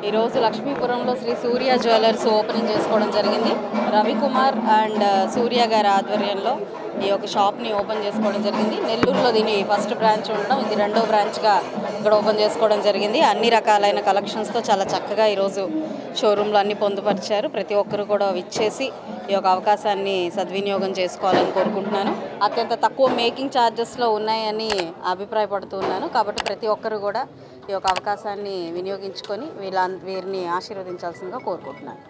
ఈరోజు లక్ష్మీపురంలో శ్రీ సూర్య jewellers opening చేసుకోవడం జరిగింది. రవికుమార్ అండ్ సూర్య గారి ఆధ్వర్యంలో ఈ యొక్క షాప్ని ఓపెన్ చేసుకోవడం జరిగింది. నెల్లూరులో దీని ఫస్ట్ బ్రాంచ్ ఉండడం, ఇది రెండో బ్రాంచ్గా ఇక్కడ ఓపెన్ చేసుకోవడం జరిగింది. అన్ని రకాలైన కలెక్షన్స్తో చాలా చక్కగా ఈరోజు షోరూంలో అన్ని పొందుపరిచారు. ప్రతి ఒక్కరు కూడా విచ్చేసి ఈ యొక్క అవకాశాన్ని సద్వినియోగం చేసుకోవాలని కోరుకుంటున్నాను. అత్యంత తక్కువ మేకింగ్ ఛార్జెస్లో ఉన్నాయని అభిప్రాయపడుతున్నాను. కాబట్టి ప్రతి ఒక్కరు కూడా ఈ యొక్క అవకాశాన్ని వినియోగించుకొని వీరిని ఆశీర్వదించాల్సిందిగా కోరుకుంటున్నాను.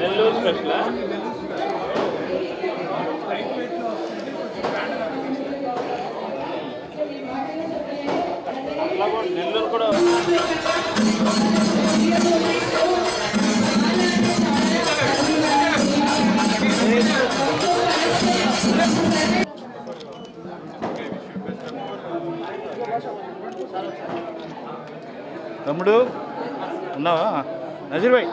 నెల్లూరు స్పెషల్ నెల్లూరు కూడా తమ్ముడు ఉన్నావా నజీర్ భాయ్?